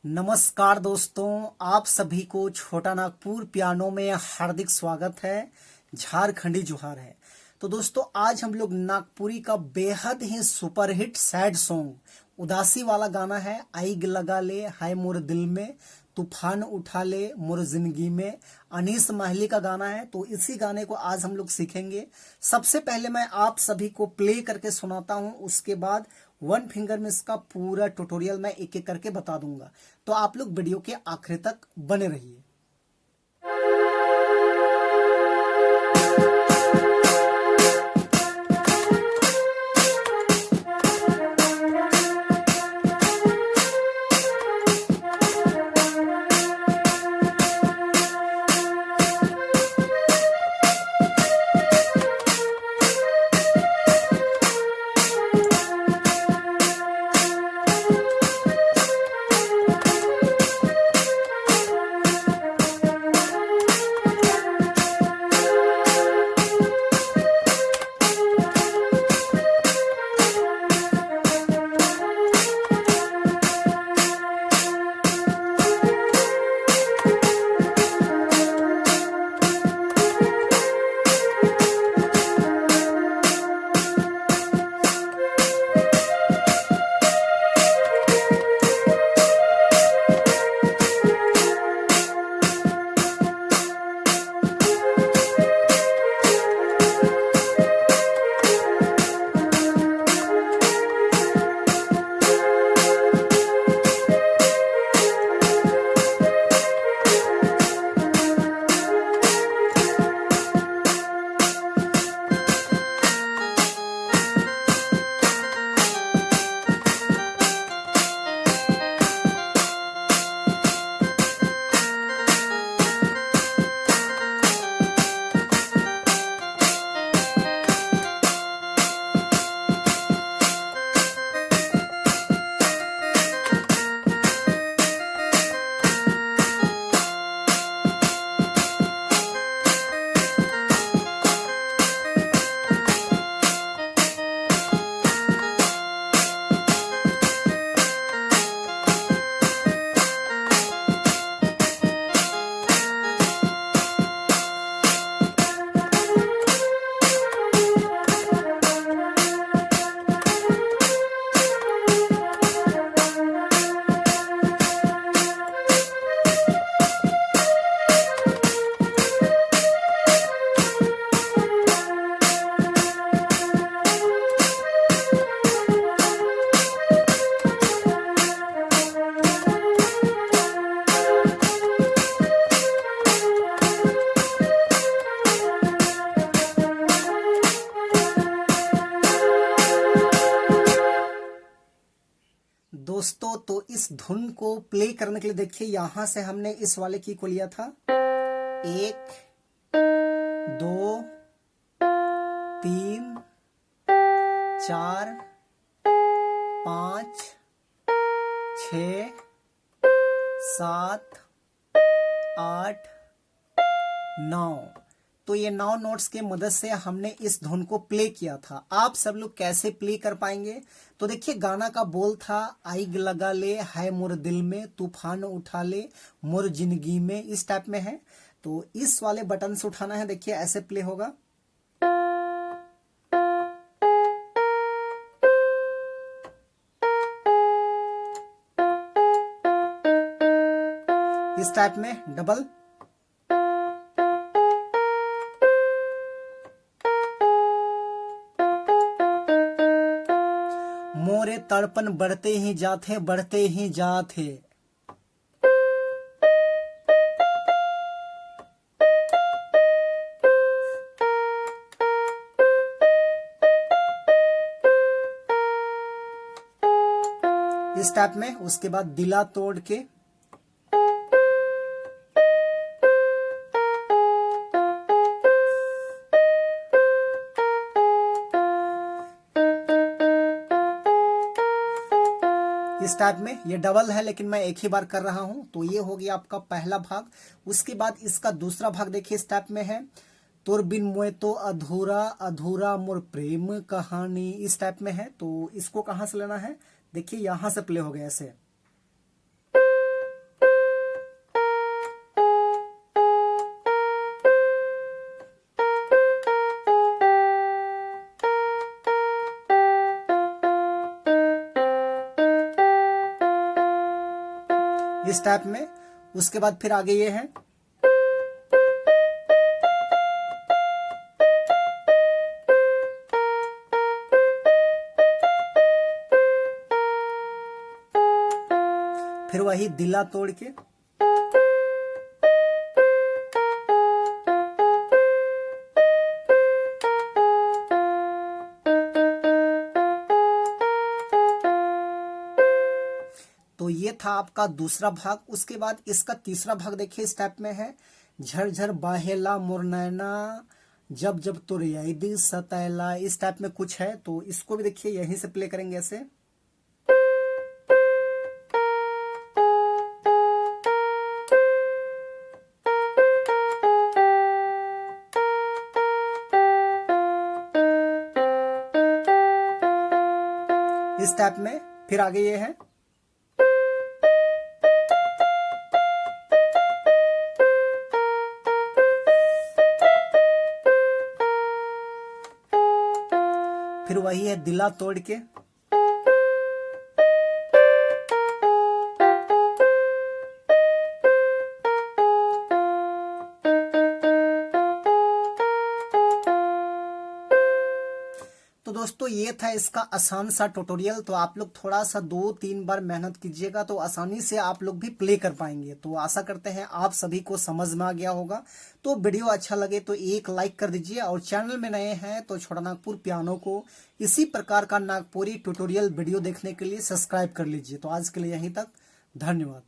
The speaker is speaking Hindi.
नमस्कार दोस्तों, आप सभी को छोटा नागपुर पियानो में हार्दिक स्वागत है। झारखंडी जुहार है। तो दोस्तों, आज हम लोग नागपुरी का बेहद ही सुपरहिट सैड सॉन्ग उदासी वाला गाना है आइग लगा ले हाय मोर दिल में, तूफान उठा ले मोर जिंदगी में, अनीस माहली का गाना है। तो इसी गाने को आज हम लोग सीखेंगे। सबसे पहले मैं आप सभी को प्ले करके सुनाता हूं, उसके बाद वन फिंगर में इसका पूरा ट्यूटोरियल मैं एक एक करके बता दूंगा। तो आप लोग वीडियो के आखिर तक बने रहिए। दोस्तों, तो इस धुन को प्ले करने के लिए देखिए, यहां से हमने इस वाले की को लिया था 1 2 3 4 5 6 7 8 9। तो ये 9 नोट्स के मदद से हमने इस धुन को प्ले किया था। आप सब लोग कैसे प्ले कर पाएंगे? तो देखिए, गाना का बोल था आइग लगा ले हाय मोर दिल में, तूफान उठा ले मोर जिंदगी में, इस टाइप में है। तो इस वाले बटन से उठाना है। देखिए, ऐसे प्ले होगा। इस टाइप में डबल। मोरे तड़पन बढ़ते ही जाते, बढ़ते ही जाते। इस टाइप में। उसके बाद दिला तोड़ के, इस टाइप में। ये डबल है लेकिन मैं एक ही बार कर रहा हूं। तो ये हो गया आपका पहला भाग। उसके बाद इसका दूसरा भाग देखिए, इस टाइप में है। तोर बिन मोए तो अधूरा अधूरा मोर प्रेम कहानी, इस टाइप में है। तो इसको कहां से लेना है? देखिए, यहां से प्ले हो गया ऐसे। इस टाइप में। उसके बाद फिर आगे ये है, फिर वही दिला तोड़ के, तो ये था आपका दूसरा भाग। उसके बाद इसका तीसरा भाग देखिए, इस टाइप में है, झरझर बाहेला मुरनैना जब जब तुर याद सतैला। इस टाइप में कुछ है, तो इसको भी देखिए यहीं से प्ले करेंगे ऐसे। इस टाइप में। फिर आगे ये है, फिर वही है दिला तोड़ के, तो दोस्तों ये था इसका आसान सा ट्यूटोरियल। तो आप लोग थोड़ा सा 2-3 बार मेहनत कीजिएगा तो आसानी से आप लोग भी प्ले कर पाएंगे। तो आशा करते हैं आप सभी को समझ में आ गया होगा। तो वीडियो अच्छा लगे तो एक लाइक कर दीजिए, और चैनल में नए हैं तो छोटा नागपुर पियानो को इसी प्रकार का नागपुरी ट्यूटोरियल वीडियो देखने के लिए सब्सक्राइब कर लीजिए। तो आज के लिए यहीं तक, धन्यवाद।